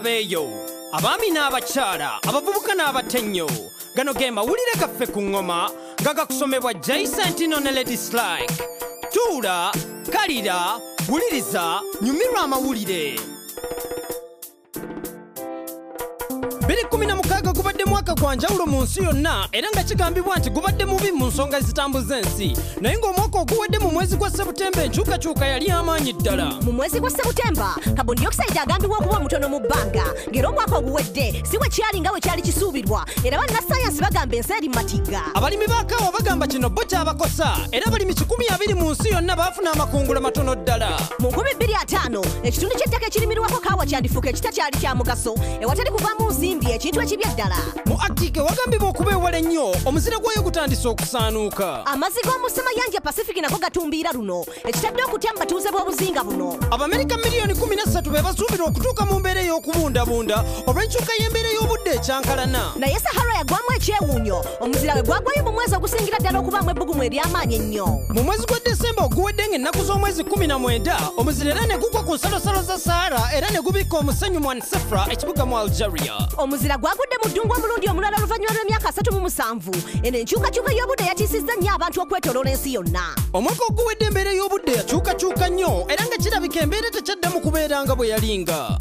abeeyo abaami n'abakyala abavubuka n'abatennyo gano ge mawulire gaffe ku ngoma nga gakusomebwa Jason ne Lady Slike. Tuula, kalira, wuliriza, nyumirwa amawulire. 2016 gubadde mwaka gwa njawulo mu nsi yonna era nga kigambibwa nti gubadde mubi mu nsonga ezitambuza ensi, naye ng'omwaka oguwedde mu mwezi gwa Sebutemba enkyukakyuka yali amaanyi ddala. Mu mwezi gwa Sebutemba carbon dioxide agambibwa okuba mutono mu bbanga, ng'era omwaka oguwedde si bwe kyali nga bwe kyali kisuubirwa, era bannassaayansi bagamba ensi eri matiga. Abalimi ba kaawa bagamba kino bo kyabakosa, era abalimi 120 mu nsi yonna baafuna amakungula matono ddala. Mu 2005 ekitundu ky'ettaka ekirimirwako kaawa kyandifuuka ekitakyali kya mugaso ewatali kuvaamu nsimbi, ekintu ekibya ddala. Mu Arctic wagambibwa okuba ewala ennyo, omuzira gwayo gutandise okusaanuuka. Amazzi g'omu Semayanja Pacific nago gatumbiira luno, ekitadde okutya mu batuuze b'obuzinga buno. Abamerika miliyoni 13 be basuubira okutuuka mu mbeera ey'okubundabunda olw'enkyuka y'embeera y'obudde ekyankalana. Naye Sahara yagwamu ekyewuunyo, omuzira we gwagwayo mu mwezi ogusingira ddala okubaamu ebbugumu ery'amaanyi ennyo. Mu mwezi gwa Desemba oguwedde ng'ennaku z'omwezi 19 omuzira era ne gugwa ku nsalosalo za Sahara era ne gubikka omusenyu mu Ansefra ekibuga mu Algeria. Omuzira gwagudde mu ddungu omulundi omulala oluvannyuma lw'emyaka 37. Eno enkyukakyuka y'obudde yatiisizza nnyo abantu okwetooloola ensi yonna. Omwaka oguwedde embeera y'obudde yakyukakyuka nnyo era nga kirabika embeera tekyaddamu kubeera nga bwe yalinga.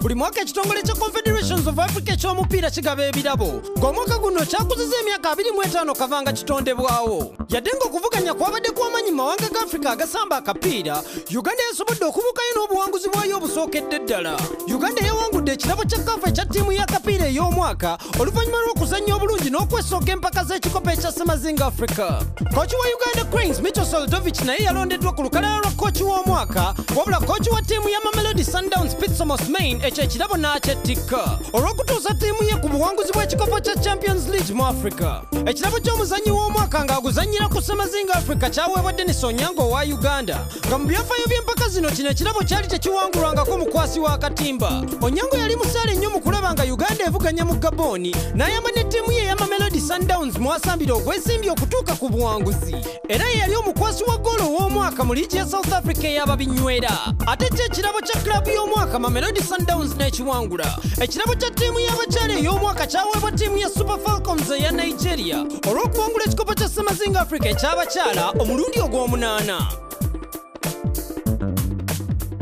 Buli mwaka ekitongole kya Confederations of Africa eky'omupiira kigaba ebirabo, ng'omwaka guno kyakuziza emyaka 25 kava nga kitondebwawo. Yadde ng'okuvuganya kwabadde kw'amanyi mu mawanga ga Africa agasamba akapiira, Uganda yasobodde okubukayo n'obuwanguzi bwayo obusookedde ddala. Uganda yawangudde ekirabo kya CAF ekya ttiimu y'akapiira ey'omwaka oluvannyuma lw'okuzannya obulungi n'okwesooka empaka z'ekikopo ekya Semazinga Africa. Kooki wa Uganda Cranes Mitchell Soldovic naye yalondeddwa ku lukalala lwa kooki w'omwaka, wabula kooki wa ttiimu ya Mamelodi Sundowns Pitso Mosimane ekyo ekirabo n'akyettikka olw'okutuusa ttiimu ye ku buwanguzi bw'ekikopo kya Champions League mu Africa. Ekirabo ky'omuzannyi w'omwaka ng'aguzannyira ku Semazinga Africa kyaweebwa Dennis Onyango owa Uganda, nga mu byafaayo by'empaka zino kino ekirabo kyali tekiwangulwangako mukwasi w'akatimba. Onyango yali musaale nnyo mu kulaba nga Uganda evuganya mu Gaboni, n'ayamba ne ttiimu ye ya Mamelodi Sundowns mw'asambira ogwesimbye okutuuka ku buwanguzi, era ye yali omukwasi wa ggoolo ow'omwaka mu liigi ya South Africa ey'ababinywera. Ate kyo ekirabo kya klabu y'omwaka Mamelodi Sundowns n'ekiwangula. Ekirabo kya ttiimu y'abakyala ey'omwaka kyaweebwa ttiimu ya Super Falcons eya Nigeria olw'okuwangula ekikopo kya Semazinga Africa eky'abakyala omulundi ogw'omunaana.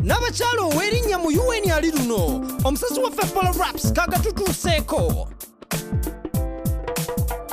N'abakyala ow'erinnya mu UN ali luno, omusasi waffe Paula Raps kagatutuuseeko.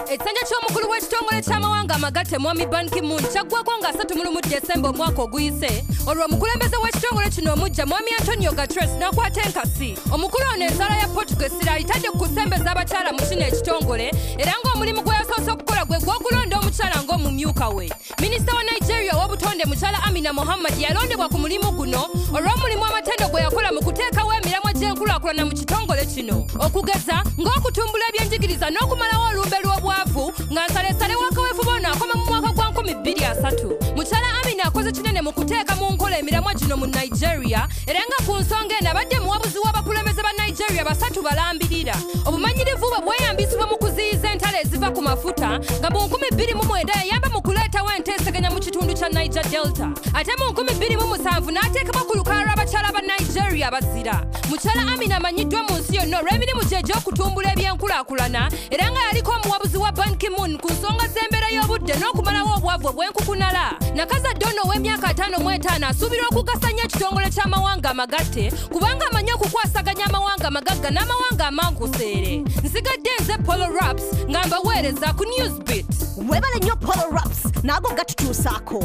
Ekisanja ky'omukulu w'ekitongole ky'amawanga amagatte Mwami Ban Ki-moon kyaggwako nga 31 Desemba omwaka oguyise, olwo omukulembeze w'ekitongole kino omujja Mwami Antonio Guterres n'akwata enkasi. Omukulu ono ensaala ya Portugal alitadde ku kusembeza abakyala mu kino ekitongole, era ng'omulimu gwe yasoose okukola gwe gw'okulonda omukyala ng'omumyuka we. Minisita wa Nigeria ow'obutonde mukyala Amina Mohammed yalondebwa ku mulimu guno olw'omulimu amatendo gwe yakola mu kuteekawo emiramwa gy'enkulaakulana mu kitongole kino, okugeza ng'okutumbula ebyenjigiriza n'okumalawo olumbe lw'obwavu, nga nsalesale w'akaweefube ono akoma mu mwaka gwa 2003. Mukyala Amina akoze kinene mu kuteeka mu nkola emiramwa gino mu Nigeria, era nga ku nsonga eno abadde muwabuzi w'abakulembeze ba Nigeria 3 balambirira. Obumanyirivu bwe bweyambisibwa mu kuziyiza entalo eziva ku mafuta, nga mu 2009 yayamba mu kuleetawo enteeseganya mu kitundu kya Niger Delta. Ate mu 2007 n'ateekebwa ku lukalala lw'abakyala ba Nigeria abazira. Mukyala Amina amanyiddwa mu nsi yonna olw'emirimu gye egy'okutumbula ebyenkulaakulana, era nga yaliko omuwabuzi wa Ban Ki-moon ku nsonga z'embeera y'obudde n'okumalawo obwavu obw'enkukunala. Nakazadde ono ow'emyaka 55 asuubirwa okugasanya ekitongole ky'amawanga amagatte kubanga amanyi okukwasaganya amawanga amagagga n'amawanga amankuseere. Nsigadde nze Paula Raps nga mbaweereza ku Newsbeat. Weebale nnyo Paula Raps, naago gatutuusaako.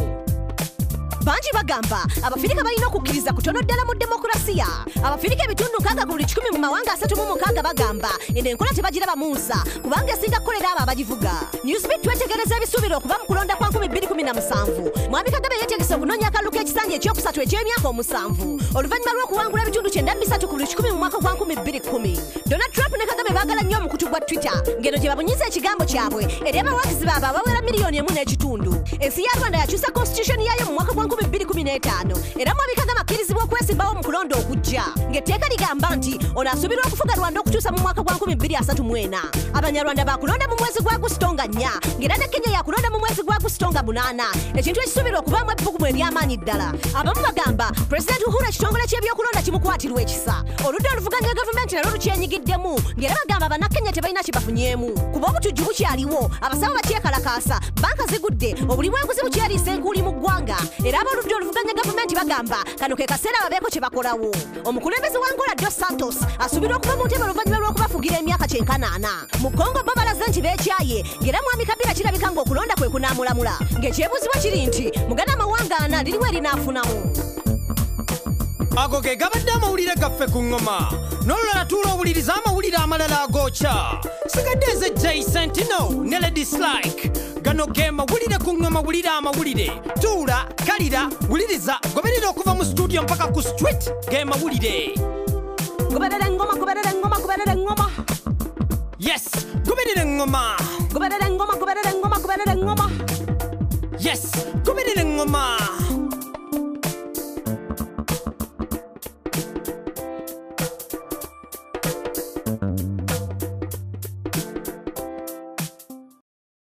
Bangi bagamba Abafirika balina okukkiriza kutono ddala mu demokrasiya. Abafirika ebitundu 6 ku buli 100 mu mawanga 36 bagamba eno enkola tebagiraba mu nsa kubanga esinga kukolera abo abagivuga. Newsbeat twetegereza ebisuubira okuva mu kulonda kwa 2017. Mwami Kagame yeetegese okunoonya akalulu k'ekisanja ekyokusatu eky'emyaka 7 oluvannyuma lw'okuwangula ebitundu 93 ku buli 100 mu mwaka gwa 2010. Donald Trump ne Kagame baagala nnyo omukutu gwa Twitter ngeno gye babunyiza ekigambo kyabwe eri abawagizi baabwe abawera miliyoni 1.5. Ensi ya Rwanda yakyusa constitution yayo mu mwaka gwa 2015 era mwabikaga amakkirizibwa okwesimbawo mu kulonda okujja ng'etteeka ligamba nti ono asuubirwa okufuga Rwanda okutuusa mu mwaka gwa 2034. Abanyarwanda bakulonda mu mwezi gwa Agusto nga 4 ng'era ne Kenya yakulonda mu mwezi gwa Agusto nga 8, ekintu ekisuubirwa okubaamu ebbugumu ery'amaanyi ddala. Abamu bagamba Pulezidenti Uhuru ekitongole ky'ebyokulonda kimukwatirwa ekisa, oludda oluvuganya gavumenti nalwo lukyenyigiddemu ng'era bagamba bannakenya tebalina kye bafunyeemu. Kuba obutujju bukyaliwo, abasawo bakyekalakaasa, banka zigudde, obuli bw'enguzi bukyaliisa enkuuli mu ggwanga era ab'oludda oluvuganya gavumenti bagamba kano ke kaseera babeeko kye bakolawo. Omukulembeze wa Angola Dos Santos asuubirwa okuva mu ntebe oluvannyuma lw'okubafugira emyaka 98. Mu Congo bo balaze nti beekyaye ng'era mwami Kabila kirabika ng'okulonda kwe kunaamulamula ng'ekyebuuzibwa kiri nti mugana amawanga 4 liriwo erinaafunamu. Ago ge gabadde amawulire gaffe ku ngoma n'olulala tuula owuliriza amawulire amalala agokya. Sigadde eze Jay Sentino ne Lady Slike. Gano ge mawulire ku ngoma, wulira amawulire. Tuula, kalira, wuliriza, goberera okuva mu studio mpaka ku street ge mawulire. Goberera engoma, goberera engoma, goberera engoma. Yes, goberera engoma. Goberera engoma, goberera engoma, goberera engoma. Yes, goberera engoma.